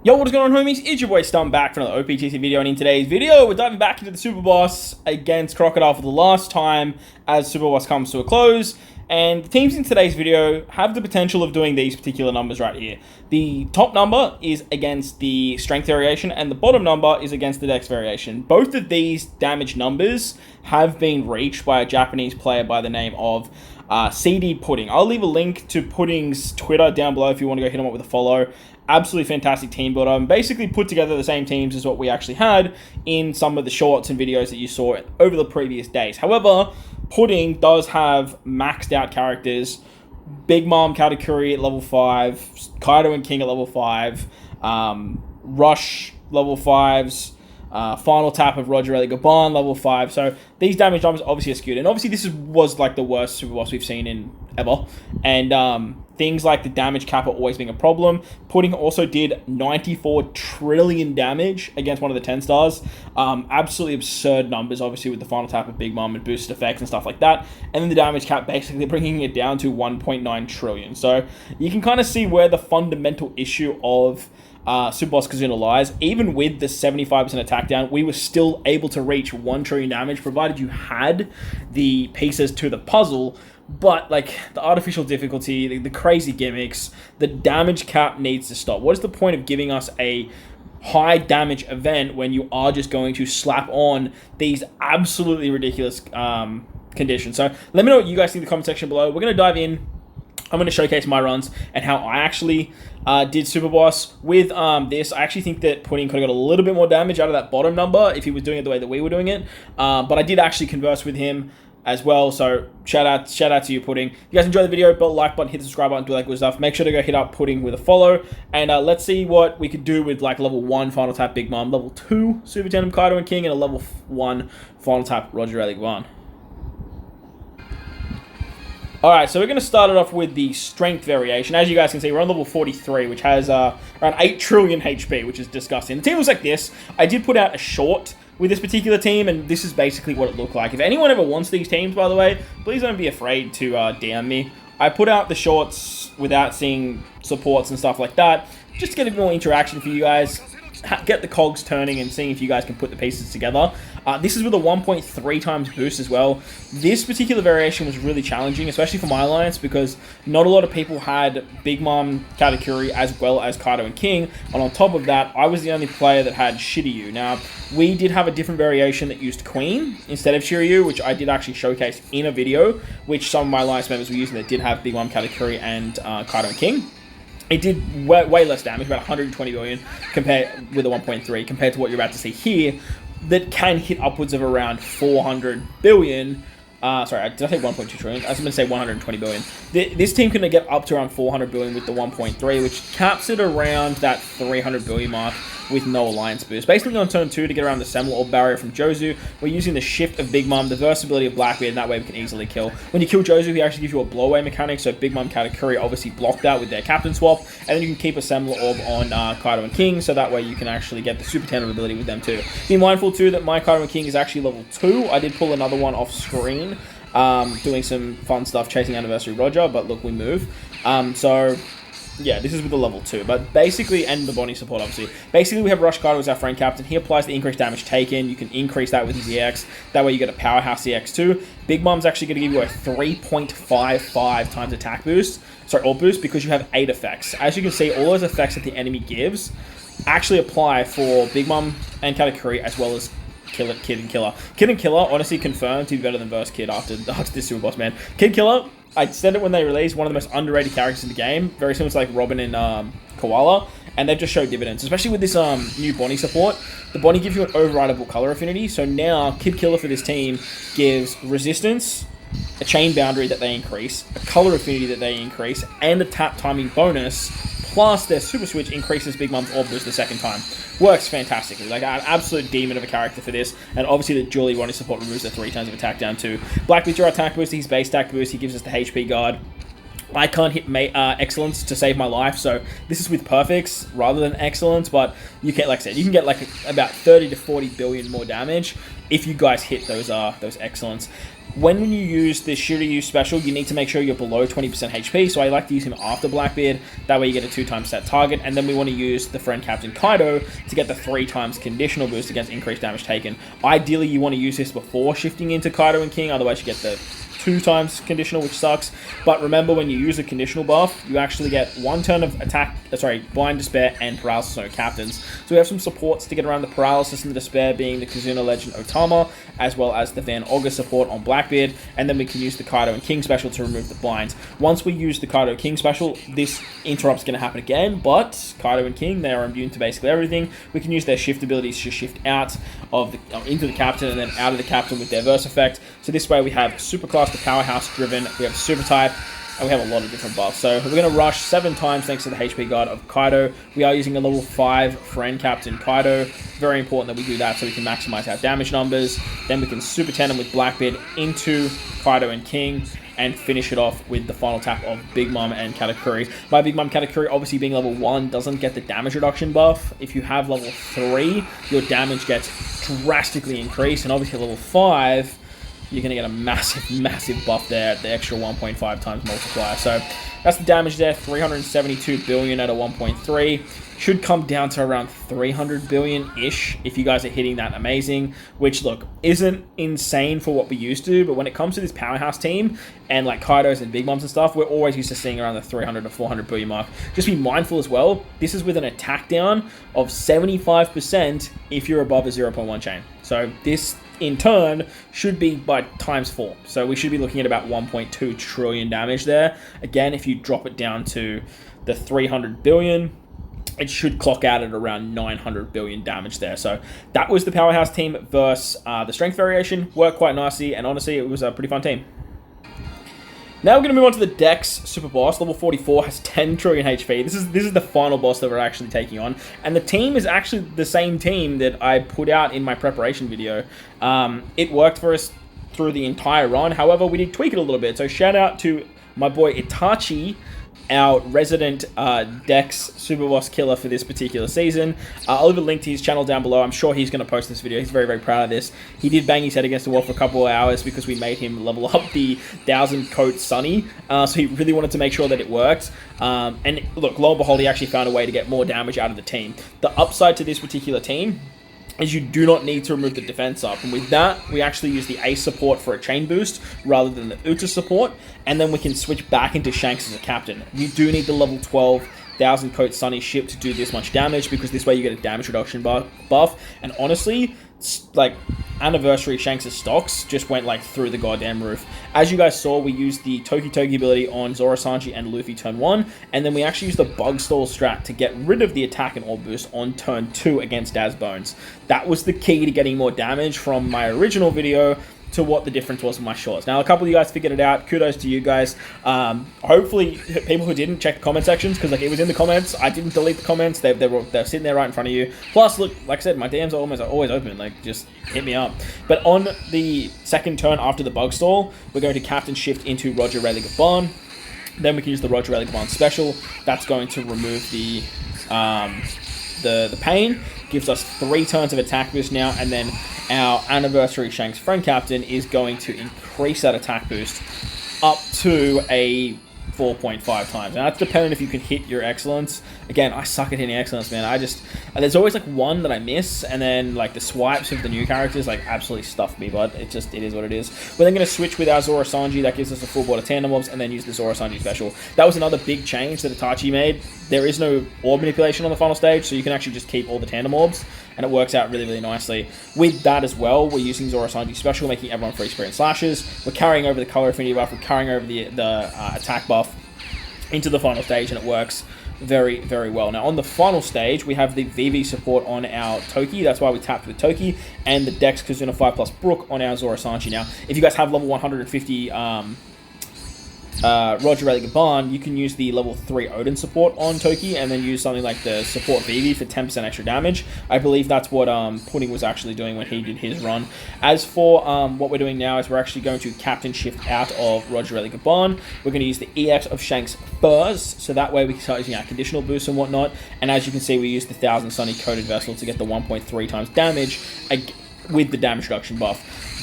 Yo, what is going on, homies? It's your boy Stump back for another OPTC video, and in today's video, we're diving back into the Super Boss against Crocodile for the last time as Super Boss comes to a close. And the teams in today's video have the potential of doing these particular numbers right here. The top number is against the strength variation, and the bottom number is against the dex variation. Both of these damage numbers have been reached by a Japanese player by the name of CD Pudding. I'll leave a link to Pudding's Twitter down below if you want to go hit him up with a follow. Absolutely fantastic team builder, and basically put together the same teams as what we actually had in some of the shorts and videos that you saw over the previous days. However, Pudding does have maxed out characters. Big Mom Katakuri at level 5, Kaido and King at level 5, Rush level 5s, Final Tap of Roger Ellie Gaban level 5. So these damage numbers obviously are skewed, and obviously this was like the worst Super Boss we've seen in ever. And things like the damage cap are always being a problem. Pudding also did 94 trillion damage against one of the 10 stars. Absolutely absurd numbers, obviously, with the Final Tap of Big Mom and boosted effects and stuff like that. And then the damage cap basically bringing it down to 1.9 trillion. So you can kind of see where the fundamental issue of Super Boss Kazuna lies. Even with the 75% attack down, we were still able to reach 1 trillion damage, provided you had the pieces to the puzzle. But, like, the artificial difficulty, the crazy gimmicks, the damage cap needs to stop. What is the point of giving us a high damage event when you are just going to slap on these absolutely ridiculous conditions? So, let me know what you guys think in the comment section below. We're going to dive in. I'm going to showcase my runs and how I actually did Super Boss. With this, I actually think that Pudding could have got a little bit more damage out of that bottom number if he was doing it the way that we were doing it. But I did actually converse with him as well, so shout out to you, Pudding. If you guys enjoyed the video, build a like button, hit the subscribe button, do that good stuff. Make sure to go hit up Pudding with a follow, and let's see what we could do with like level 1 Final Tap Big Mom, level 2 Super Tandem Kaido and King, and a level 1 Final Tap Roger Ellie Gaban. Alright, so we're going to start it off with the strength variation. As you guys can see, we're on level 43, which has around 8 trillion HP, which is disgusting. The team was like this. I did put out a short with this particular team, and this is basically what it looked like. If anyone ever wants these teams, by the way, please don't be afraid to DM me. I put out the shorts without seeing supports and stuff like that, just to get a bit more interaction for you guys, get the cogs turning and seeing if you guys can put the pieces together. This is with a 1.3 times boost as well. This particular variation was really challenging, especially for my alliance, because not a lot of people had Big Mom Katakuri as well as Kaido and King, and on top of that, I was the only player that had Shiryu. Now, we did have a different variation that used Queen instead of Shiryu, which I did actually showcase in a video, which some of my alliance members were using that did have Big Mom Katakuri and Kaido and King. It did way less damage, about 120 billion compared with a 1.3, compared to what you're about to see here, that can hit upwards of around 400 billion. Sorry, did I say 1.2 trillion? I was going to say 120 billion. This team can get up to around 400 billion with the 1.3, which caps it around that 300 billion mark with no alliance boost. Basically on turn 2 to get around the Semel Orb barrier from Jozu, we're using the shift of Big Mom, the versatility of Blackbeard, and that way we can easily kill. When you kill Jozu, he actually gives you a blowaway mechanic, so Big Mom Katakuri obviously blocked that with their captain swap, and then you can keep a Semel Orb on Kaido and King, so that way you can actually get the super tandem ability with them too. Be mindful too that my Kaido and King is actually level 2. I did pull another one off screen, doing some fun stuff, chasing Anniversary Roger, but look, we move. So yeah, this is with the level 2, but basically, and the Bonnie support, obviously. Basically, we have Rush Kaido as our friend captain. He applies the increased damage taken. You can increase that with his EX. That way you get a Powerhouse EX too. Big Mom's actually going to give you a 3.55 times attack boost, sorry, orb boost, because you have 8 effects. As you can see, all those effects that the enemy gives actually apply for Big Mom and Katakuri, as well as Kid and Killer. Kid and Killer, honestly, confirmed to be better than Verse Kid after this Super Boss, man. Kid Killer, I said it when they released, one of the most underrated characters in the game. Very similar to like Robin and Koala. And they've just showed dividends, especially with this new Bonnie support. The Bonnie gives you an overrideable color affinity. So now, Kid Killer for this team gives resistance, a chain boundary that they increase, a color affinity that they increase, and a tap timing bonus. Plus, their super switch increases Big Mom's orb boost the second time. Works fantastically. Like, an absolute demon of a character for this. And obviously, the Julie Bonnie support removes the 3 times of attack down too. Blackbeard's your attack boost, his base attack boost, he gives us the HP guard. I can't hit excellence to save my life, so this is with perfects rather than excellence, but you can, like I said, you can get like about 30 to 40 billion more damage if you guys hit those excellence. When you use the Shiryu special, you need to make sure you're below 20% HP, so I like to use him after Blackbeard. That way you get a 2x set target, and then we want to use the friend Captain Kaido to get the 3x conditional boost against increased damage taken. Ideally, you want to use this before shifting into Kaido and King, otherwise you get the 2x conditional, which sucks. But remember, when you use a conditional buff, you actually get 1 turn of Blind Despair and Paralysis on your captains. So we have some supports to get around the Paralysis and the Despair, being the Kazuna Legend Otama, as well as the Van Augur support on Blackbeard, and then we can use the Kaido and King special to remove the blinds. Once we use the Kaido King special, this interrupt's going to happen again, but Kaido and King, they are immune to basically everything. We can use their shift abilities to shift out of into the captain and then out of the captain with their verse effect. So this way we have Superclass to Powerhouse driven, we have Super Type, and we have a lot of different buffs. So we're going to rush 7 times thanks to the HP guard of Kaido. We are using a level 5 friend Captain Kaido. Very important that we do that so we can maximize our damage numbers. Then we can Super Tandem with Blackbeard into Kaido and King and finish it off with the final tap of Big Mom and Katakuri. My Big Mom Katakuri, obviously being level 1, doesn't get the damage reduction buff. If you have level 3, your damage gets drastically increased, and obviously level 5, you're going to get a massive buff there at the extra 1.5 times multiplier. So that's the damage there, 372 billion at a 1.3. Should come down to around 300 billion-ish if you guys are hitting that amazing, which, look, isn't insane for what we used to, but when it comes to this powerhouse team and like Kaidos and Big Moms and stuff, we're always used to seeing around the 300 to 400 billion mark. Just be mindful as well, this is with an attack down of 75% if you're above a 0.1 chain. So this, in turn, should be by times 4. So we should be looking at about 1.2 trillion damage there. Again, if you drop it down to the 300 billion, it should clock out at around 900 billion damage there. So that was the Powerhouse team versus the Strength variation. Worked quite nicely, and honestly, it was a pretty fun team. Now we're going to move on to the Dex Super Boss. Level 44 has 10 trillion HP. This is the final boss that we're actually taking on. And the team is actually the same team that I put out in my preparation video. It worked for us through the entire run. However, we did tweak it a little bit. So shout out to my boy Itachi, our resident Dex Super Boss killer for this particular season. I'll leave a link to his channel down below. I'm sure he's going to post this video. He's very proud of this. He did bang his head against the wall for a couple of hours because we made him level up the 1000 coat Sunny. So he really wanted to make sure that it worked. And look, lo and behold, he actually found a way to get more damage out of the team. The upside to this particular team is you do not need to remove the defense up. And with that, we actually use the Ace support for a chain boost rather than the Uta support. And then we can switch back into Shanks as a captain. You do need the level 12 1000 coat Sunny ship to do this much damage, because this way you get a damage reduction buff. And honestly, like, Anniversary Shanks' stocks just went like through the goddamn roof. As you guys saw, we used the Toki Toki ability on Zoro Sanji and Luffy turn 1, and then we actually used the Bug Stall strat to get rid of the attack and orb boost on turn 2 against Daz Bones. That was the key to getting more damage from my original video to what the difference was in my shorts. Now, a couple of you guys figured it out. Kudos to you guys. Hopefully, people who didn't, check the comment sections, because like it was in the comments. I didn't delete the comments. They're sitting there right in front of you. Plus, look, like I said, my DMs are always open. Like, just hit me up. But on the second turn after the Bug Stall, we're going to Captain Shift into Roger Rayleigh Gaban. Then we can use the Roger Rayleigh Gaban special. That's going to remove the pain. Gives us 3 turns of attack boost now, and then our Anniversary Shanks friend captain is going to increase that attack boost up to a 4.5 times. Now that's dependent if you can hit your excellence. Again, I suck at hitting excellence, man. There's always like one that I miss, and then like the swipes of the new characters like absolutely stuff me, but it is what it is. We're then going to switch with our Zoro Sanji. That gives us a full board of tandem mobs, and then use the Zoro Sanji special. That was another big change that Itachi made. There is no orb manipulation on the final stage, so you can actually just keep all the tandem orbs, and it works out really nicely. With that as well, we're using Zoro Sanji special, making everyone free sprint slashes. We're carrying over the color affinity buff, we're carrying over the attack buff into the final stage, and it works very well. Now on the final stage, we have the VV support on our Toki. That's why we tapped with Toki, and the Dex Kazuna 5+ Brook on our Zoro Sanji. Now, if you guys have level 150 Roger Rayleigh Gaban, you can use the level 3 Odin support on Toki, and then use something like the support Vivi for 10% extra damage. I believe that's what Pudding was actually doing when he did his run. As for what we're doing now is we're actually going to Captain Shift out of Roger Rayleigh Gaban. We're going to use the EX of Shanks first, so that way we can start using our conditional boosts and whatnot. And as you can see, we use the 1000 Sunny Coated Vessel to get the 1.3 times damage with the damage reduction buff.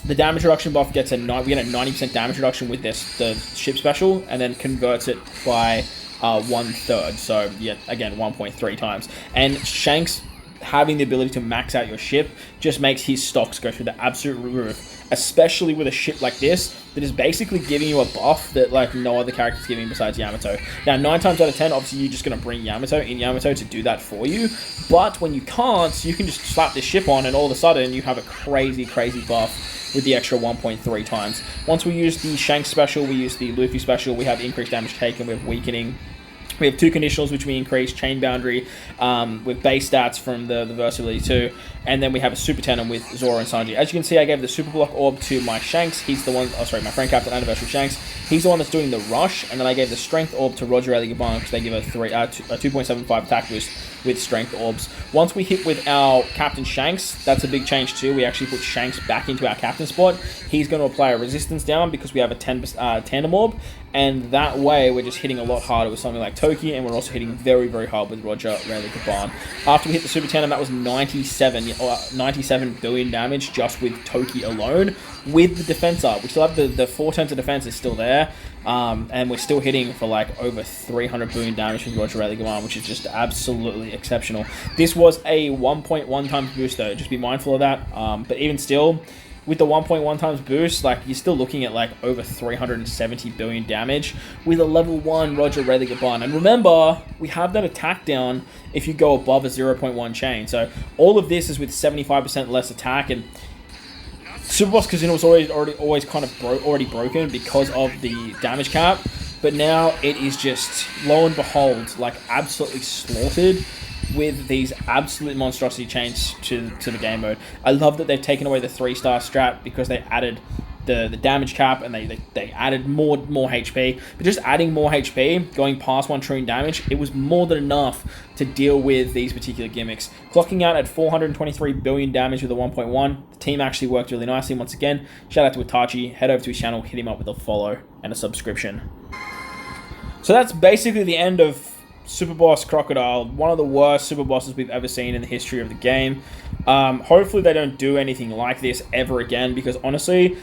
The damage reduction buff gets we get a 90% damage reduction with the ship special, and then converts it by 1/3. So yeah, again 1.3 times. And Shanks having the ability to max out your ship just makes his stocks go through the absolute roof, especially with a ship like this that is basically giving you a buff that like no other character's giving besides Yamato. Now 9 times out of 10, obviously you're just going to bring Yamato to do that for you, but when you can't, you can just slap this ship on and all of a sudden you have a crazy buff with the extra 1.3 times. Once we use the Shanks special, we use the Luffy special, we have increased damage taken, we have weakening. We have 2 conditionals, which we increase, Chain Boundary, with base stats from the versatility too. And then we have a Super Tenon with Zoro and Sanji. As you can see, I gave the Super Block Orb to my Shanks. He's the one, my friend Captain Anniversary Shanks. He's the one that's doing the rush. And then I gave the Strength Orb to Roger Ellie Gaban because they give a 2.75 attack boost with Strength Orbs. Once we hit with our Captain Shanks, that's a big change too. We actually put Shanks back into our Captain spot. He's going to apply a resistance down because we have a Tandem Orb. And that way, we're just hitting a lot harder with something like Toki, and we're also hitting very hard with Roger Rayleigh Gaban. After we hit the Super Tandem, that was 97 billion damage just with Toki alone, with the defense up. We still have the 4 turns of defense is still there, and we're still hitting for like over 300 billion damage with Roger Rayleigh Gaban, which is just absolutely exceptional. This was a 1.1 times boost though, just be mindful of that, but even still, with the 1.1 times boost, like you're still looking at like over 370 billion damage with a level 1 Roger Rayleigh Gaban. And remember, we have that attack down if you go above a 0.1 chain. So all of this is with 75% less attack, and Super Boss Casino was always kind of already broken because of the damage cap. But now it is just, lo and behold, like absolutely slaughtered with these absolute monstrosity chains to the game mode. I love that they've taken away the 3-star strat because they added the damage cap and they added more HP. But just adding more HP, going past 1 trillion damage, it was more than enough to deal with these particular gimmicks. Clocking out at 423 billion damage with a 1.1, the team actually worked really nicely. Once again, shout out to Itachi, head over to his channel, hit him up with a follow and a subscription. So that's basically the end of Super Boss Crocodile, one of the worst Super Bosses we've ever seen in the history of the game. Hopefully they don't do anything like this ever again, because honestly,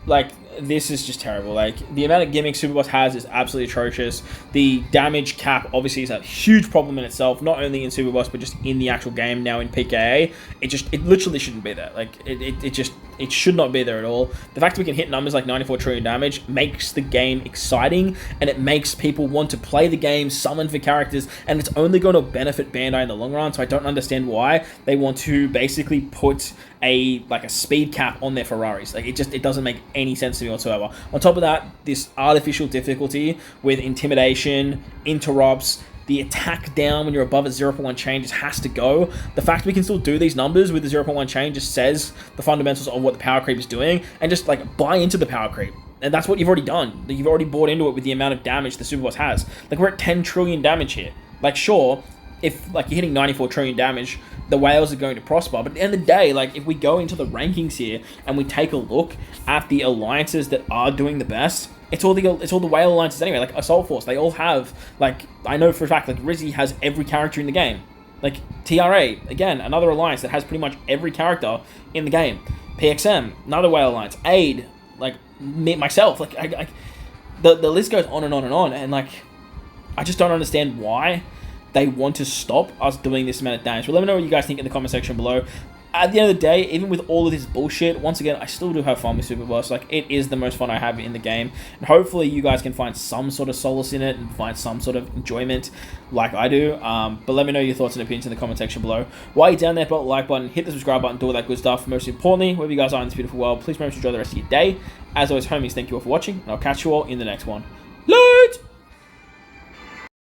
like, this is just terrible. Like, the amount of gimmicks Super Boss has is absolutely atrocious. The damage cap obviously is a huge problem in itself, not only in Super Boss but just in the actual game now in PKA. It literally shouldn't be there. Like, it should not be there at all. The fact that we can hit numbers like 94 trillion damage makes the game exciting, and it makes people want to play the game, summon for characters, and it's only going to benefit Bandai in the long run. So I don't understand why they want to basically put a speed cap on their Ferraris. Like, it doesn't make any sense to me whatsoever. On top of that, this artificial difficulty with intimidation, interrupts, the attack down when you're above a 0.1 chain just has to go. The fact we can still do these numbers with the 0.1 chain just says the fundamentals of what the power creep is doing, and just like buy into the power creep. And that's what you've already done. You've already bought into it with the amount of damage the Super Boss has. Like, we're at 10 trillion damage here. Like, sure, if like you're hitting 94 trillion damage, the whales are going to prosper. But at the end of the day, like, if we go into the rankings here and we take a look at the alliances that are doing the best, it's all the whale alliances anyway. Like Assault Force, they all have, like, I know for a fact, like Rizzy has every character in the game. Like TRA, again, another alliance that has pretty much every character in the game. PXM, another whale alliance. Aid, like me, myself, like the list goes on and on and on, and like I just don't understand why they want to stop us doing this amount of damage. But let me know what you guys think in the comment section below. At the end of the day, even with all of this bullshit, once again, I still do have fun with Super Boss. Like, it is the most fun I have in the game. And hopefully you guys can find some sort of solace in it and find some sort of enjoyment like I do. But let me know your thoughts and opinions in the comment section below. While you're down there, hit the like button, hit the subscribe button, do all that good stuff. Most importantly, wherever you guys are in this beautiful world, please remember to enjoy the rest of your day. As always, homies, thank you all for watching, and I'll catch you all in the next one.